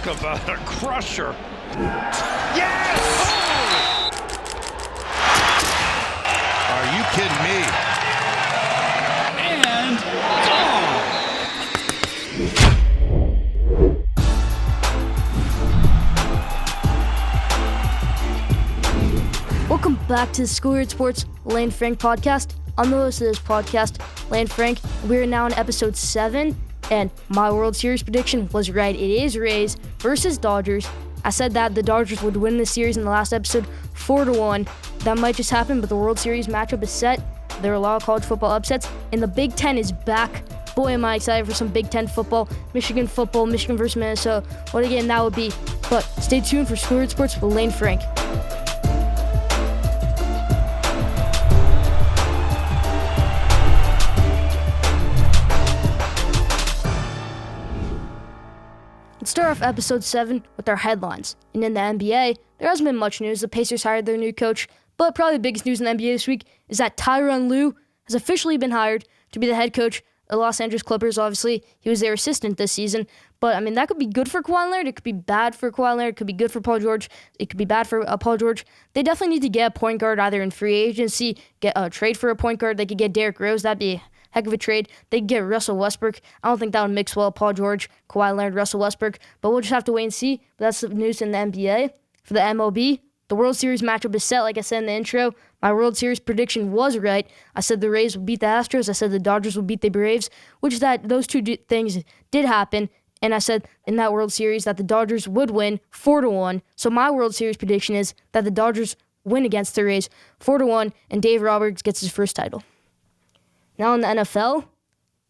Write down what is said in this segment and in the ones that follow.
Talk about a crusher. Yes! Oh! Are you kidding me? And gone. Welcome back to the Schoolyard Sports Lane Frank podcast. I'm the host of this podcast, Lane Frank. We're now in episode 7, and my World Series prediction was right. It is Rays versus Dodgers. I said that the Dodgers would win this series in the last episode 4-1. That might just happen, but the World Series matchup is set. There are a lot of college football upsets, and the Big Ten is back. Boy, am I excited for some Big Ten football. Michigan versus Minnesota. What a game that would be. But stay tuned for Schoolyard Sports with Lane Frank. Let's start off episode 7 with our headlines. And in the NBA, there hasn't been much news. The Pacers hired their new coach, but probably the biggest news in the NBA this week is that Tyronn Lue has officially been hired to be the head coach of the Los Angeles Clippers. Obviously, he was their assistant this season, but that could be good for Kawhi Leonard. It could be bad for Kawhi Leonard. It could be good for Paul George. It could be bad for Paul George. They definitely need to get a point guard either in free agency, get a trade for a point guard. They could get Derrick Rose. That'd be heck of a trade. They could get Russell Westbrook. I don't think that would mix well. Paul George, Kawhi Leonard, Russell Westbrook. But we'll just have to wait and see. But that's the news in the NBA. For the MLB, the World Series matchup is set. Like I said in the intro, my World Series prediction was right. I said the Rays would beat the Astros. I said the Dodgers would beat the Braves, which is that those two things did happen. And I said in that World Series that the Dodgers would win 4-1. So my World Series prediction is that the Dodgers win against the Rays 4-1, and Dave Roberts gets his first title. Now in the NFL,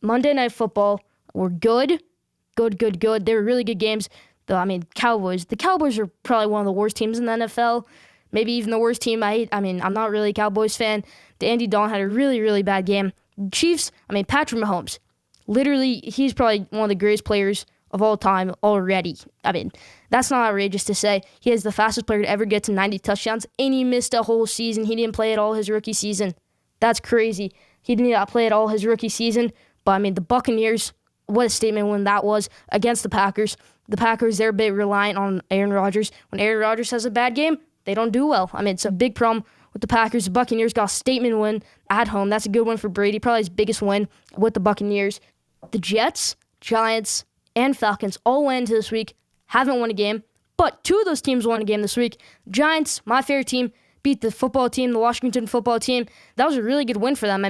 Monday Night Football were good. They were really good games. Cowboys. The Cowboys are probably one of the worst teams in the NFL. Maybe even the worst team. I'm not really a Cowboys fan. The Andy Dalton had a really, really bad game. Chiefs, Patrick Mahomes. Literally, he's probably one of the greatest players of all time already. That's not outrageous to say. He is the fastest player to ever get to 90 touchdowns, and he missed a whole season. He didn't play at all his rookie season. That's crazy. He did not play at all his rookie season. But, the Buccaneers, what a statement when that was against the Packers. The Packers, they're a bit reliant on Aaron Rodgers. When Aaron Rodgers has a bad game, they don't do well. It's a big problem with the Packers. The Buccaneers got a statement win at home. That's a good one for Brady. Probably his biggest win with the Buccaneers. The Jets, Giants, and Falcons all went into this week. Haven't won a game. But 2 of those teams won a game this week. Giants, my favorite team, beat the football team, the Washington football team. That was a really good win for them.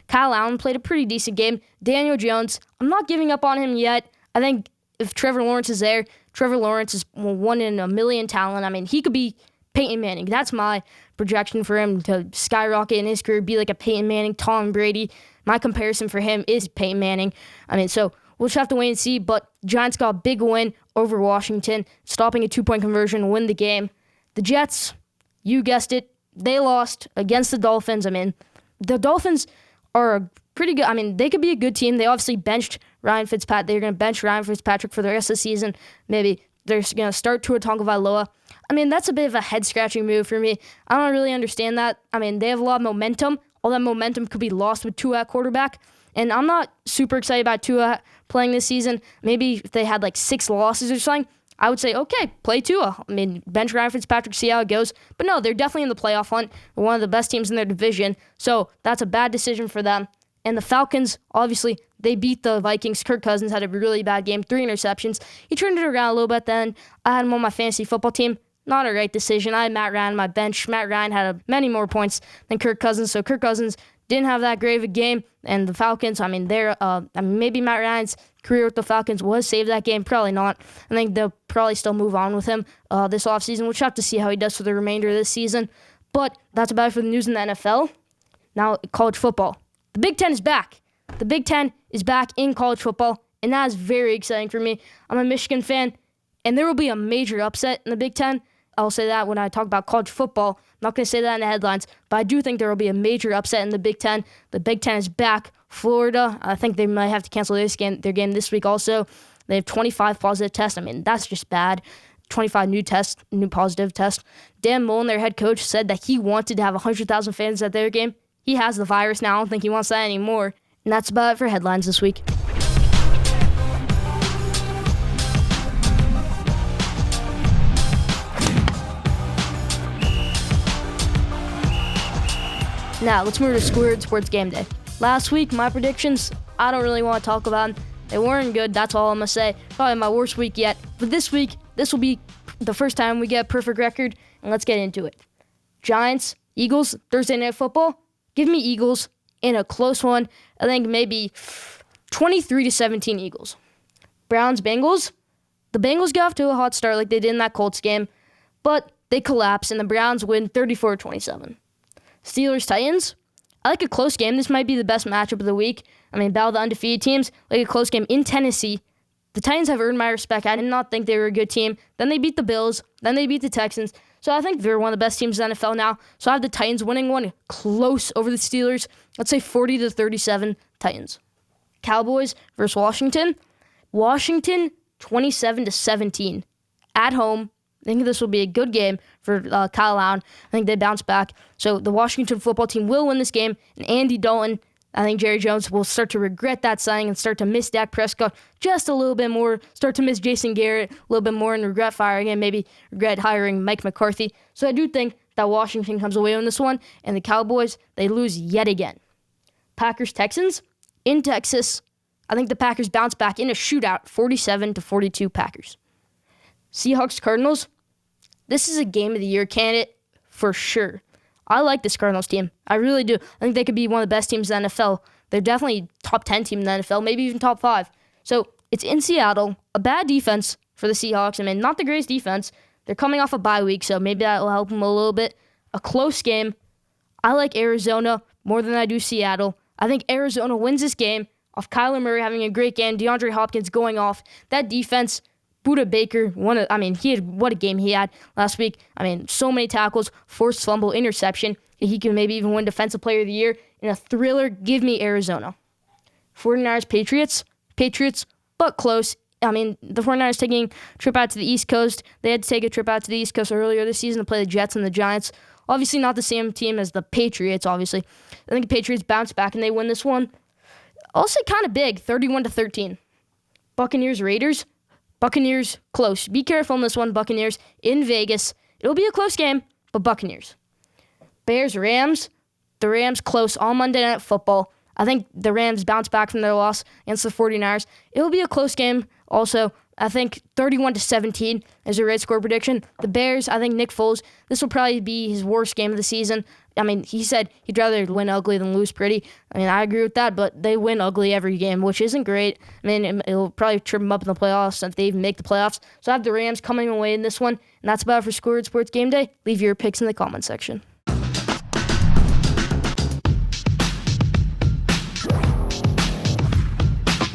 Kyle Allen played a pretty decent game. Daniel Jones, I'm not giving up on him yet. I think if Trevor Lawrence is there, Trevor Lawrence is 1 in a million talent. He could be Peyton Manning. That's my projection for him to skyrocket in his career, be like a Peyton Manning, Tom Brady. My comparison for him is Peyton Manning. So we'll just have to wait and see. But Giants got a big win over Washington, stopping a 2-point conversion, win the game. The Jets, you guessed it, they lost against the Dolphins. The Dolphins are pretty good. They could be a good team. They obviously benched Ryan Fitzpatrick. They're going to bench Ryan Fitzpatrick for the rest of the season. Maybe they're going to start Tua Tagovailoa. That's a bit of a head-scratching move for me. I don't really understand that. They have a lot of momentum. All that momentum could be lost with Tua at quarterback. And I'm not super excited about Tua playing this season. Maybe if they had 6 losses or something, I would say, okay, play Tua. Bench Ryan Fitzpatrick, see how it goes. But no, they're definitely in the playoff hunt. They're one of the best teams in their division. So that's a bad decision for them. And the Falcons, obviously, they beat the Vikings. Kirk Cousins had a really bad game, 3 interceptions. He turned it around a little bit then. I had him on my fantasy football team. Not a right decision. I had Matt Ryan on my bench. Matt Ryan had many more points than Kirk Cousins. So Kirk Cousins didn't have that great of a game. And the Falcons, maybe Matt Ryan's career with the Falcons was saved that game. Probably not. I think they'll probably still move on with him this offseason. We'll have to see how he does for the remainder of this season. But that's about it for the news in the NFL. Now, college football. The Big Ten is back. The Big Ten is back in college football, and that is very exciting for me. I'm a Michigan fan, and there will be a major upset in the Big Ten. I'll say that when I talk about college football. I'm not going to say that in the headlines, but I do think there will be a major upset in the Big Ten. The Big Ten is back. Florida, I think they might have to cancel their game this week also. They have 25 positive tests. That's just bad. 25 new positive tests. Dan Mullen, their head coach, said that he wanted to have 100,000 fans at their game. He has the virus now. I don't think he wants that anymore. And that's about it for headlines this week. Now, let's move to Schoolyard Sports Game Day. Last week, my predictions, I don't really want to talk about them. They weren't good, that's all I'm going to say. Probably my worst week yet. But this week, this will be the first time we get a perfect record, and let's get into it. Giants, Eagles, Thursday Night Football. Give me Eagles in a close one. I think maybe 23-17 Eagles. Browns, Bengals. The Bengals got off to a hot start like they did in that Colts game, but they collapse, and the Browns win 34-27. Steelers, Titans. I like a close game. This might be the best matchup of the week. Battle of the undefeated teams. Like a close game in Tennessee. The Titans have earned my respect. I did not think they were a good team. Then they beat the Bills. Then they beat the Texans. So I think they're one of the best teams in the NFL now. So I have the Titans winning one close over the Steelers. Let's say 40-37 Titans. Cowboys versus Washington. Washington 27-17 at home. I think this will be a good game for Kyle Allen. I think they bounce back. So the Washington football team will win this game. And Andy Dalton, I think Jerry Jones will start to regret that signing and start to miss Dak Prescott just a little bit more, start to miss Jason Garrett a little bit more and regret firing him, maybe regret hiring Mike McCarthy. So I do think that Washington comes away on this one, and the Cowboys, they lose yet again. Packers-Texans in Texas. I think the Packers bounce back in a shootout, 47-42 Packers. Seahawks-Cardinals. This is a game of the year candidate for sure. I like this Cardinals team. I really do. I think they could be one of the best teams in the NFL. They're definitely top 10 team in the NFL, maybe even top 5. So it's in Seattle. A bad defense for the Seahawks. Not the greatest defense. They're coming off a bye week, so maybe that will help them a little bit. A close game. I like Arizona more than I do Seattle. I think Arizona wins this game off Kyler Murray having a great game, DeAndre Hopkins going off. That defense, Budda Baker, what a game he had last week. So many tackles, forced fumble, interception. He can maybe even win Defensive Player of the Year. In a thriller, give me Arizona. 49ers, Patriots, but close. The 49ers taking a trip out to the East Coast. They had to take a trip out to the East Coast earlier this season to play the Jets and the Giants. Obviously not the same team as the Patriots, obviously. I think the Patriots bounce back and they win this one. I'll say kind of big, 31-13. Buccaneers, Raiders. Buccaneers, close. Be careful in this one, Buccaneers, in Vegas. It'll be a close game, but Buccaneers. Bears, Rams. The Rams, close all Monday Night Football. I think the Rams bounce back from their loss against the 49ers. It'll be a close game also. I think 31-17 is a red score prediction. The Bears, I think Nick Foles, this will probably be his worst game of the season. He said he'd rather win ugly than lose pretty. I agree with that, but they win ugly every game, which isn't great. It'll probably trip them up in the playoffs if they even make the playoffs. So I have the Rams coming away in this one, and that's about it for Schoolyard Sports Game Day. Leave your picks in the comment section.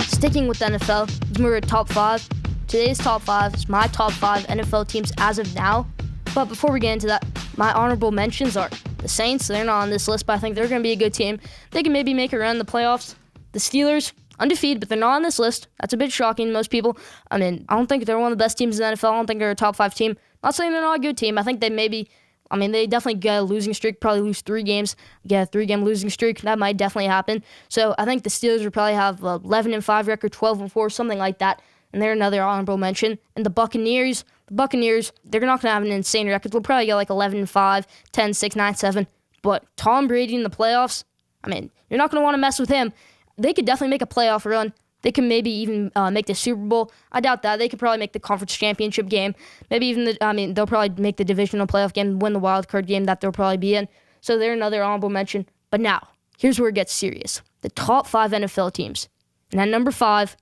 Sticking with the NFL, let's move to top 5. Today's top 5 is my top 5 NFL teams as of now. But before we get into that, my honorable mentions are the Saints. They're not on this list, but I think they're going to be a good team. They can maybe make a run in the playoffs. The Steelers, undefeated, but they're not on this list. That's a bit shocking to most people. I don't think they're one of the best teams in the NFL. I don't think they're a top 5 team. Not saying they're not a good team. I think they maybe, they definitely get a losing streak, probably lose 3 games, get a 3-game losing streak. That might definitely happen. So I think the Steelers would probably have 11-5 record, 12-4, something like that. And they're another honorable mention. And the Buccaneers, they're not going to have an insane record. They'll probably get 11-5, 10-6, 9-7. But Tom Brady in the playoffs, you're not going to want to mess with him. They could definitely make a playoff run. They can maybe even make the Super Bowl. I doubt that. They could probably make the conference championship game. Maybe even they'll probably make the divisional playoff game, win the wild card game that they'll probably be in. So they're another honorable mention. But now, here's where it gets serious. The top 5 NFL teams. And at number 5,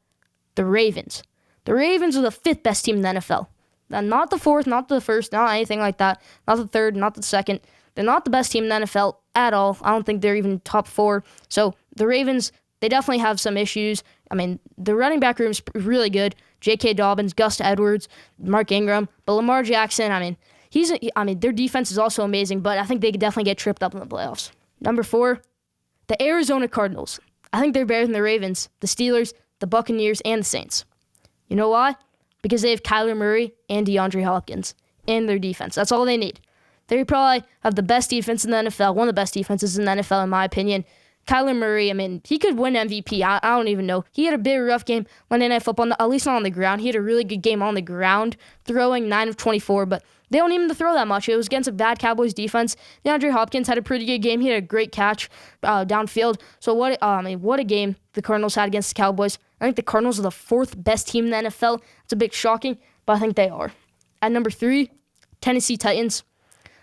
the Ravens. The Ravens are the 5th best team in the NFL. Not the 4th, not the 1st, not anything like that. Not the 3rd, not the 2nd. They're not the best team in the NFL at all. I don't think they're even top 4. So the Ravens, they definitely have some issues. The running back room is really good. J.K. Dobbins, Gus Edwards, Mark Ingram. But Lamar Jackson, their defense is also amazing, but I think they could definitely get tripped up in the playoffs. Number 4, the Arizona Cardinals. I think they're better than the Ravens, the Steelers, the Buccaneers, and the Saints. You know why? Because they have Kyler Murray and DeAndre Hopkins in their defense. That's all they need. They probably have the best defense in the NFL, one of the best defenses in the NFL, in my opinion. Kyler Murray, I mean, he could win MVP. I don't even know. He had a bit rough game Monday Night Football, at least not on the ground. He had a really good game on the ground, throwing 9 of 24, but they don't need him to throw that much. It was against a bad Cowboys defense. DeAndre Hopkins had a pretty good game. He had a great catch downfield. So what a game the Cardinals had against the Cowboys. I think the Cardinals are the 4th best team in the NFL. It's a bit shocking, but I think they are. At number 3, Tennessee Titans.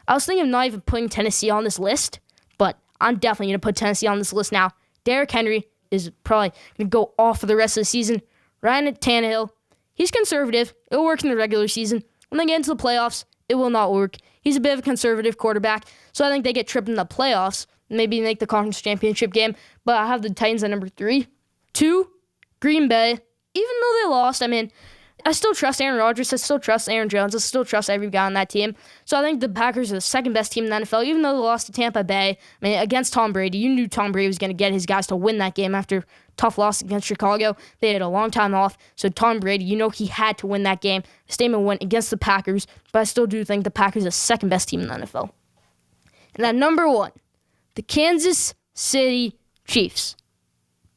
I was thinking of not even putting Tennessee on this list, but I'm definitely going to put Tennessee on this list now. Derrick Henry is probably going to go off for the rest of the season. Ryan Tannehill, he's conservative. It'll work in the regular season. When they get into the playoffs, it will not work. He's a bit of a conservative quarterback, so I think they get tripped in the playoffs, maybe make the conference championship game, but I have the Titans at number 3. 2, Green Bay. Even though they lost, I mean, I still trust Aaron Rodgers. I still trust Aaron Jones. I still trust every guy on that team. So I think the Packers are the 2nd best team in the NFL, even though they lost to Tampa Bay. I mean, against Tom Brady. You knew Tom Brady was going to get his guys to win that game after tough loss against Chicago. They had a long time off. So Tom Brady, he had to win that game. The statement went against the Packers, but I still do think the Packers are the 2nd best team in the NFL. And at number 1, the Kansas City Chiefs.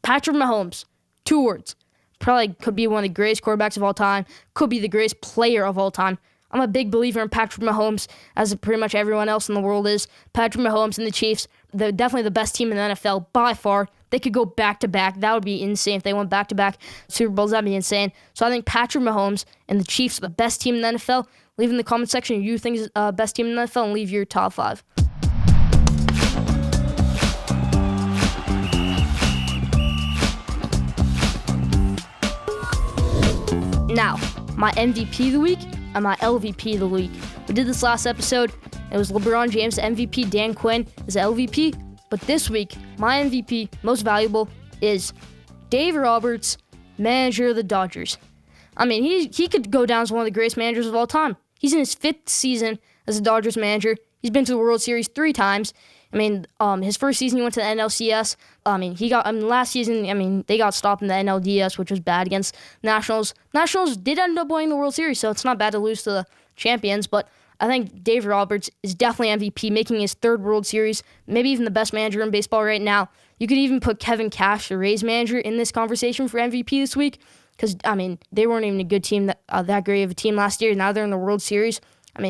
Patrick Mahomes. 2 words. Probably could be one of the greatest quarterbacks of all time. Could be the greatest player of all time. I'm a big believer in Patrick Mahomes, as pretty much everyone else in the world is. Patrick Mahomes and the Chiefs, they're definitely the best team in the NFL by far. They could go back-to-back. That would be insane if they went back-to-back Super Bowls. That'd be insane. So I think Patrick Mahomes and the Chiefs are the best team in the NFL. Leave in the comment section who you think is the best team in the NFL and leave your top 5. Now, my MVP of the week and my LVP of the week. We did this last episode. It was LeBron James MVP, Dan Quinn is LVP. But this week, my MVP, most valuable, is Dave Roberts, manager of the Dodgers. I mean, he could go down as one of the greatest managers of all time. He's in his 5th season as a Dodgers manager. He's been to the World Series 3 times. I mean, his first season he went to the NLCS. Last season, they got stopped in the NLDS, which was bad against Nationals. Nationals did end up winning the World Series, so it's not bad to lose to the champions. But I think Dave Roberts is definitely MVP, making his 3rd World Series, maybe even the best manager in baseball right now. You could even put Kevin Cash, the Rays manager, in this conversation for MVP this week, because they weren't even a good team, that great of a team last year. Now they're in the World Series.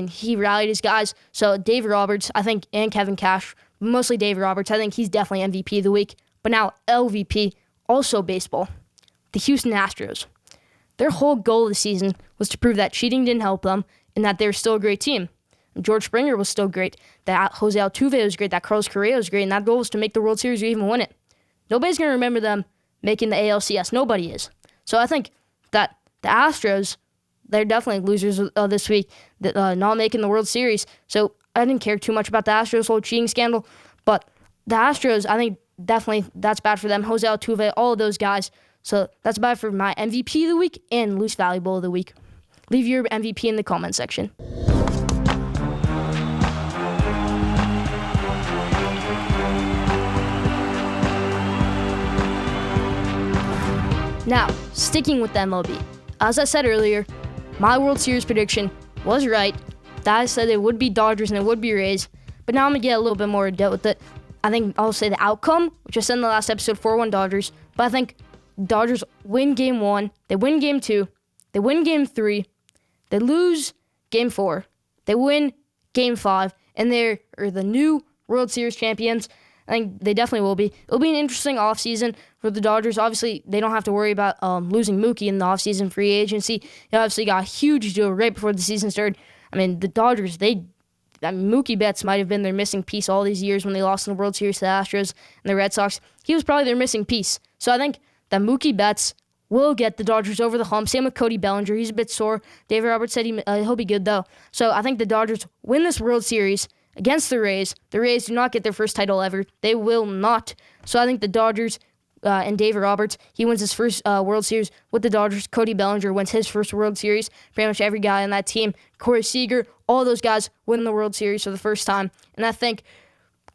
He rallied his guys. So Dave Roberts, I think, and Kevin Cash. Mostly Dave Roberts. I think he's definitely MVP of the week. But now LVP, also baseball. The Houston Astros. Their whole goal of the season was to prove that cheating didn't help them and that they're still a great team. George Springer was still great. That Jose Altuve was great. That Carlos Correa was great. And that goal was to make the World Series or even win it. Nobody's going to remember them making the ALCS. Nobody is. So I think that the Astros, they're definitely losers this week, not making the World Series. So I didn't care too much about the Astros' whole cheating scandal, but the Astros, I think definitely that's bad for them. Jose Altuve, all of those guys. So that's bad for my MVP of the week and least valuable of the week. Leave your MVP in the comment section. Now, sticking with the MLB. As I said earlier, my World Series prediction was right. I said it would be Dodgers and it would be Rays. But now I'm going to get a little bit more in depth with it. I think I'll say the outcome, which I said in the last episode, 4-1 Dodgers. But I think Dodgers win Game 1. They win Game 2. They win Game 3. They lose Game 4. They win Game 5. And they're the new World Series champions. I think they definitely will be. It'll be an interesting offseason for the Dodgers. Obviously, they don't have to worry about losing Mookie in the offseason free agency. They obviously got a huge deal right before the season started. The Dodgers, Mookie Betts might have been their missing piece all these years when they lost in the World Series to the Astros and the Red Sox. He was probably their missing piece. So I think that Mookie Betts will get the Dodgers over the hump. Same with Cody Bellinger. He's a bit sore. David Roberts said he'll be good, though. So I think the Dodgers win this World Series against the Rays. The Rays do not get their first title ever. They will not. So I think the Dodgers and David Roberts, he wins his first World Series with the Dodgers. Cody Bellinger wins his first World Series. Pretty much every guy on that team. Corey Seager, all those guys win the World Series for the first time. And I think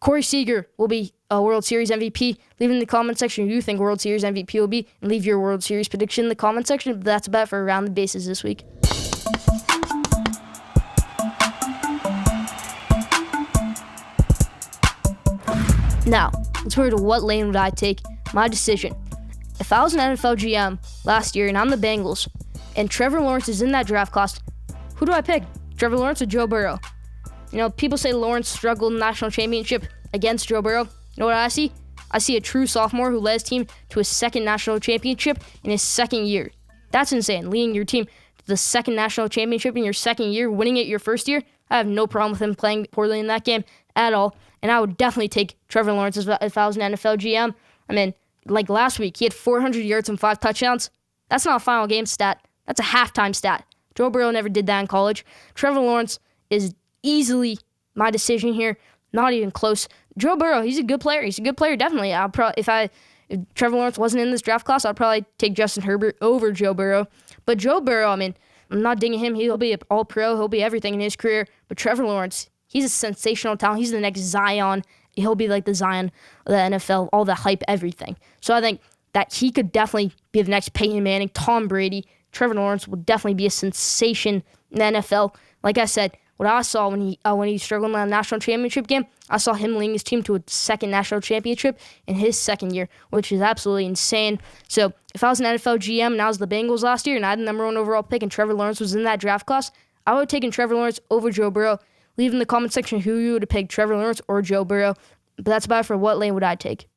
Corey Seager will be a World Series MVP. Leave in the comment section who you think World Series MVP will be, and leave your World Series prediction in the comment section. But that's about it for Around the Bases this week. Now, let's move to what lane would I take. My decision. If I was an NFL GM last year and I'm the Bengals and Trevor Lawrence is in that draft class, who do I pick? Trevor Lawrence or Joe Burrow? People say Lawrence struggled in the national championship against Joe Burrow. You know what I see? I see a true sophomore who led his team to his second national championship in his second year. That's insane. Leading your team to the second national championship in your second year, winning it your first year, I have no problem with him playing poorly in that game at all. And I would definitely take Trevor Lawrence if I was an NFL GM. Like last week, he had 400 yards and 5 touchdowns. That's not a final game stat. That's a halftime stat. Joe Burrow never did that in college. Trevor Lawrence is easily my decision here. Not even close. Joe Burrow, he's a good player. He's a good player, definitely. If Trevor Lawrence wasn't in this draft class, I'd probably take Justin Herbert over Joe Burrow. But Joe Burrow, I'm not dinging him. He'll be an all-pro. He'll be everything in his career. But Trevor Lawrence, he's a sensational talent. He's the next Zion. He'll be like the Zion of the NFL, all the hype, everything. So I think that he could definitely be the next Peyton Manning, Tom Brady. Trevor Lawrence will definitely be a sensation in the NFL. Like I said, what I saw when he struggled in the national championship game, I saw him leading his team to a second national championship in his second year, which is absolutely insane. So if I was an NFL GM and I was the Bengals last year and I had the number 1 overall pick and Trevor Lawrence was in that draft class, I would have taken Trevor Lawrence over Joe Burrow. Leave in the comment section who you would have picked, Trevor Lawrence or Joe Burrow. But that's about it for what lane would I take.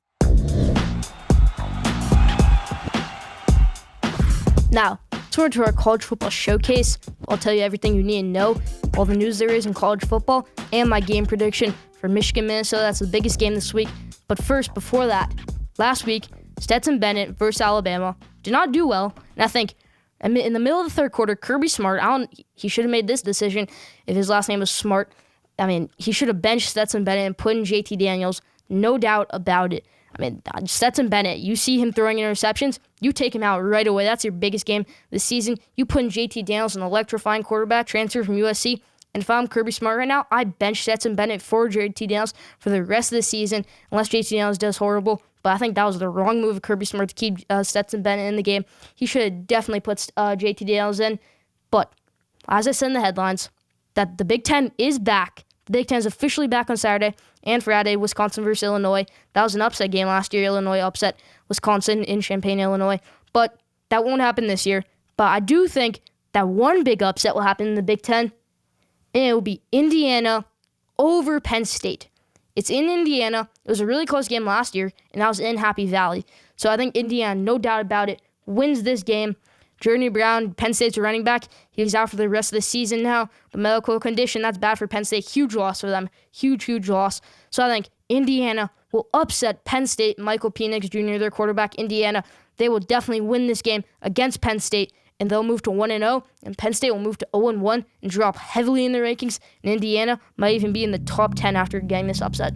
Now, let's turn to our college football showcase. I'll tell you everything you need to know, all the news there is in college football, and my game prediction for Michigan, Minnesota. That's the biggest game this week. But first, before that, last week, Stetson Bennett versus Alabama did not do well. And I think in the middle of the third quarter, Kirby Smart, he should have made this decision if his last name was Smart. He should have benched Stetson Bennett and put in JT Daniels. No doubt about it. Stetson Bennett, you see him throwing interceptions, you take him out right away. That's your biggest game this season. You put in JT Daniels, an electrifying quarterback, transfer from USC. And if I'm Kirby Smart right now, I bench Stetson Bennett for JT Daniels for the rest of the season, unless JT Daniels does horrible. But I think that was the wrong move of Kirby Smart to keep Stetson Bennett in the game. He should have definitely put JT Daniels in. But as I said in the headlines, that the Big Ten is back. The Big Ten is officially back on Saturday and Friday, Wisconsin versus Illinois. That was an upset game last year. Illinois upset Wisconsin in Champaign, Illinois. But that won't happen this year. But I do think that one big upset will happen in the Big Ten, and it will be Indiana over Penn State. It's in Indiana. It was a really close game last year, and that was in Happy Valley. So I think Indiana, no doubt about it, wins this game. Journey Brown, Penn State's running back, he's out for the rest of the season now. The medical condition, that's bad for Penn State. Huge loss for them. Huge loss. So I think Indiana will upset Penn State. Michael Penix Jr., their quarterback, Indiana, they will definitely win this game against Penn State, and they'll move to 1-0, and Penn State will move to 0-1 and drop heavily in the rankings, and Indiana might even be in the top 10 after getting this upset.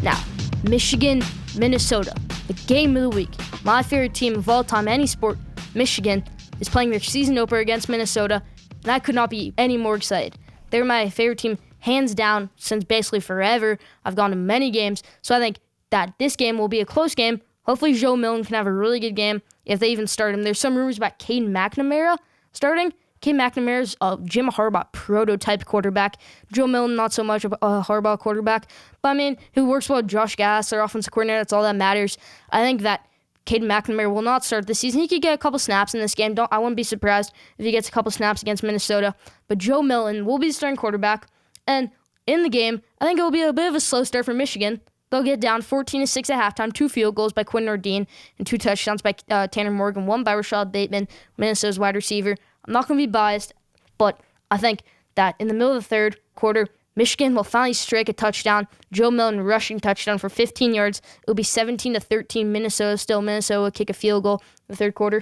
Now, Michigan, Minnesota, the game of the week. My favorite team of all time, any sport, Michigan, is playing their season opener against Minnesota, and I could not be any more excited. They're my favorite team, hands down, since basically forever. I've gone to many games, so I think that this game will be a close game. Hopefully Joe Milton can have a really good game if they even start him. There's some rumors about Cade McNamara starting. Cade McNamara's a Jim Harbaugh prototype quarterback. Joe Milton, not so much of a Harbaugh quarterback. But who works well with Josh Gass, their offensive coordinator, that's all that matters. I think that Cade McNamara will not start this season. He could get a couple snaps in this game. I wouldn't be surprised if he gets a couple snaps against Minnesota. But Joe Milton will be the starting quarterback. And in the game, I think it will be a bit of a slow start for Michigan. They'll get down 14-6 at halftime, 2 field goals by Quinn Nordine, and 2 touchdowns by Tanner Morgan, 1 by Rashad Bateman, Minnesota's wide receiver. I'm not going to be biased, but I think that in the middle of the third quarter, Michigan will finally strike a touchdown. Joe Milton rushing touchdown for 15 yards. It will be 17-13 Minnesota. Still, Minnesota will kick a field goal in the third quarter.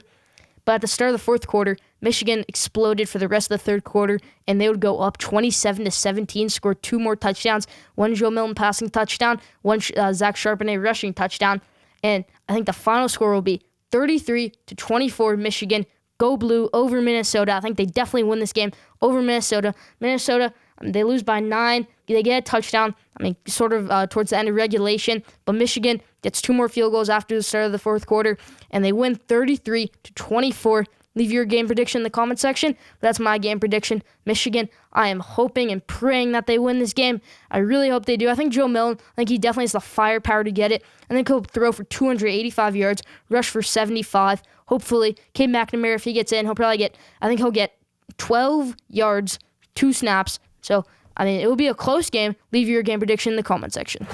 But at the start of the fourth quarter, Michigan exploded for the rest of the third quarter, and they would go up 27-17, score 2 more touchdowns. 1 Joe Milton passing touchdown, 1 Zach Charbonnet rushing touchdown. And I think the final score will be 33-24 Michigan. Go Blue over Minnesota. I think they definitely win this game over Minnesota. Minnesota, they lose by 9. They get a touchdown, towards the end of regulation. But Michigan gets 2 more field goals after the start of the fourth quarter, and they win 33-24. Leave your game prediction in the comment section. But that's my game prediction. Michigan, I am hoping and praying that they win this game. I really hope they do. I think Joe Milton, he definitely has the firepower to get it. I think he'll throw for 285 yards, rush for 75. Hopefully, Cade McNamara, if he gets in, he'll get 12 yards, 2 snaps. So, it will be a close game. Leave your game prediction in the comment section.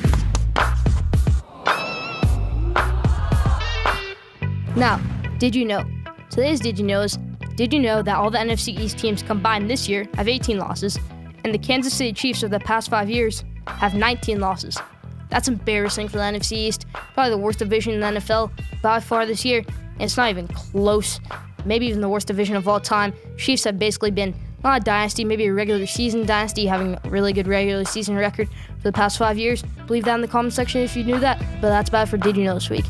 Now, did you know? Today's Did You Know is, did you know that all the NFC East teams combined this year have 18 losses, and the Kansas City Chiefs of the past 5 years have 19 losses? That's embarrassing for the NFC East. Probably the worst division in the NFL by far this year, and it's not even close. Maybe even the worst division of all time. Chiefs have basically been not a dynasty, maybe a regular season dynasty, having a really good regular season record for the past 5 years. Leave that in the comment section if you knew that, but that's about it for Did You Know this week.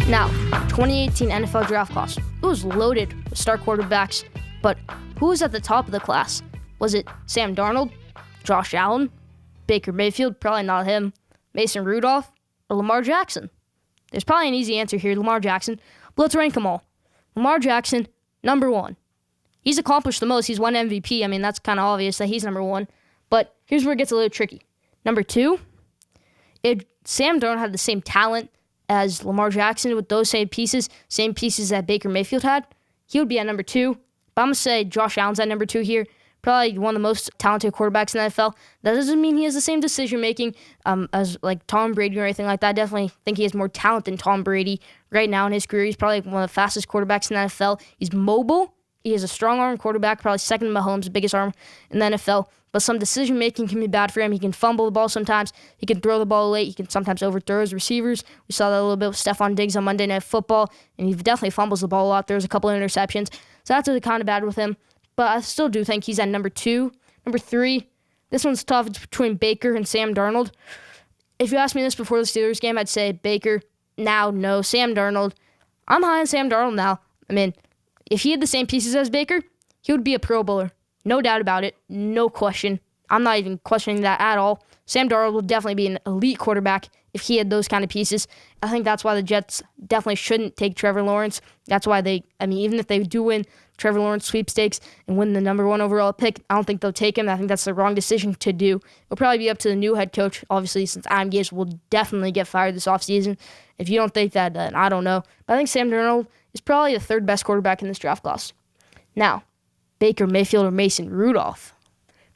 Now, 2018 NFL draft class. It was loaded with star quarterbacks, but who was at the top of the class? Was it Sam Darnold, Josh Allen, Baker Mayfield, probably not him, Mason Rudolph, or Lamar Jackson? There's probably an easy answer here, Lamar Jackson, but let's rank them all. Lamar Jackson, number 1. He's accomplished the most. He's won MVP. That's kind of obvious that he's number 1, but here's where it gets a little tricky. Number 2, if Sam Darnold had the same talent as Lamar Jackson with those same pieces that Baker Mayfield had, he would be at number 2. But I'm going to say Josh Allen's at number 2 here. Probably one of the most talented quarterbacks in the NFL. That doesn't mean he has the same decision-making as like Tom Brady or anything like that. I definitely think he has more talent than Tom Brady right now in his career. He's probably one of the fastest quarterbacks in the NFL. He's mobile. He has a strong arm quarterback, probably second to Mahomes, the biggest arm in the NFL. But some decision-making can be bad for him. He can fumble the ball sometimes. He can throw the ball late. He can sometimes overthrow his receivers. We saw that a little bit with Stephon Diggs on Monday Night Football, and he definitely fumbles the ball a lot. There's a couple of interceptions. So that's really kind of bad with him. But I still do think he's at number 2. Number 3, this one's tough. It's between Baker and Sam Darnold. If you asked me this before the Steelers game, I'd say Baker. Now, no. Sam Darnold. I'm high on Sam Darnold now. If he had the same pieces as Baker, he would be a Pro Bowler. No doubt about it. No question. I'm not even questioning that at all. Sam Darnold will definitely be an elite quarterback if he had those kind of pieces. I think that's why the Jets definitely shouldn't take Trevor Lawrence. That's why even if they do win Trevor Lawrence sweepstakes and win the number 1 overall pick, I don't think they'll take him. I think that's the wrong decision to do. It'll probably be up to the new head coach, obviously, since Adam Gase will definitely get fired this offseason. If you don't think that, then I don't know. But I think Sam Darnold is probably the 3rd best quarterback in this draft class. Now, Baker Mayfield or Mason Rudolph.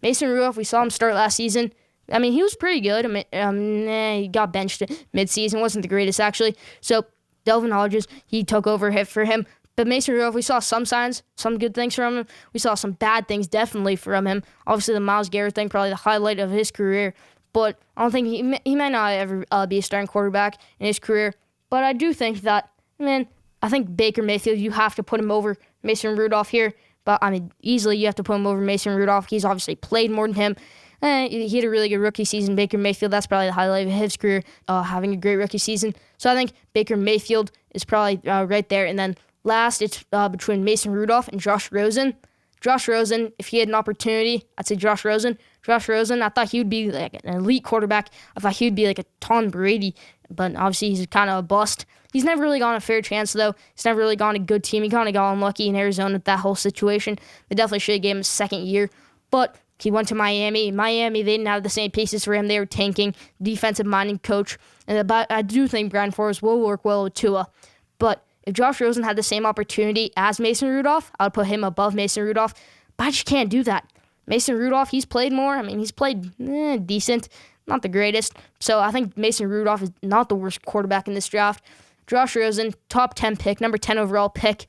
Mason Rudolph, we saw him start last season. He was pretty good. He got benched mid-season. Wasn't the greatest, actually. So, Delvin Hodges, he took over for him. But Mason Rudolph, we saw some signs, some good things from him. We saw some bad things definitely from him. Obviously, the Myles Garrett thing, probably the highlight of his career. But I don't think he might not ever be a starting quarterback in his career. But I do think that, I think Baker Mayfield, you have to put him over Mason Rudolph here. But, easily you have to put him over Mason Rudolph. He's obviously played more than him. He had a really good rookie season. Baker Mayfield, that's probably the highlight of his career, having a great rookie season. So I think Baker Mayfield is probably right there. And then last, it's between Mason Rudolph and Josh Rosen. Josh Rosen, if he had an opportunity, I'd say Josh Rosen. Josh Rosen, I thought he would be like an elite quarterback. I thought he would be like a Tom Brady, but obviously he's kind of a bust. He's never really gotten a fair chance, though. He's never really gotten a good team. He kind of got unlucky in Arizona with that whole situation. They definitely should have gave him a second year, but he went to Miami. Miami, they didn't have the same pieces for him. They were tanking, defensive-minded coach, and I do think Brian Flores will work well with Tua, but if Josh Rosen had the same opportunity as Mason Rudolph, I would put him above Mason Rudolph, but I just can't do that. Mason Rudolph, he's played more. He's played decent, not the greatest. So I think Mason Rudolph is not the worst quarterback in this draft. Josh Rosen, top 10 pick, number 10 overall pick.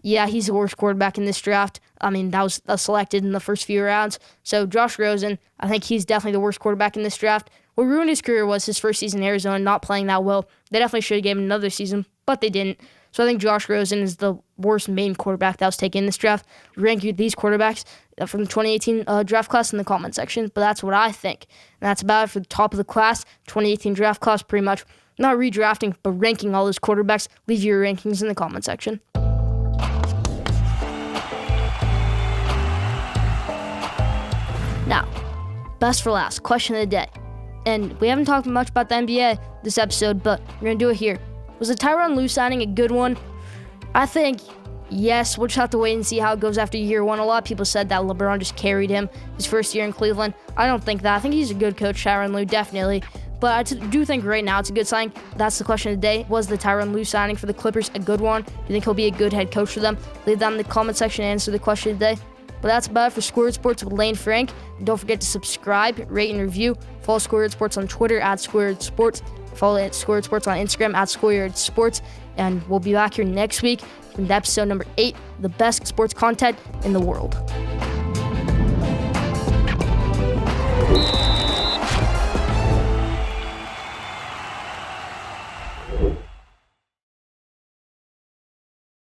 Yeah, he's the worst quarterback in this draft. That was selected in the first few rounds. So Josh Rosen, I think he's definitely the worst quarterback in this draft. What ruined his career was his first season in Arizona, not playing that well. They definitely should have given him another season, but they didn't. So I think Josh Rosen is the worst main quarterback that was taken in this draft. Rank these quarterbacks from the 2018 draft class in the comment section, but that's what I think. And that's about it for the top of the class, 2018 draft class, pretty much. Not redrafting, but ranking all those quarterbacks. Leave your rankings in the comment section. Now, best for last, question of the day. and we haven't talked much about the NBA this episode, but we're going to do it here. Was the Tyronn Lue signing a good one? I think yes. We'll just have to wait and see how it goes after year one. A lot of people said that LeBron just carried him his first year in Cleveland. I don't think that. I think he's a good coach, Tyronn Lue, definitely. But I do think right now it's a good signing. That's the question of the day. Was the Tyronn Lue signing for the Clippers a good one? Do you think he'll be a good head coach for them? Leave that in the comment section and answer the question of the day. But that's about it for Schoolyard Sports with Lane Frank. And don't forget to subscribe, rate, and review. Follow Schoolyard Sports on Twitter @Schoolyard Sports. Follow Schoolyard Sports on Instagram @Schoolyard Sports. And we'll be back here next week with episode number 8, the best sports content in the world.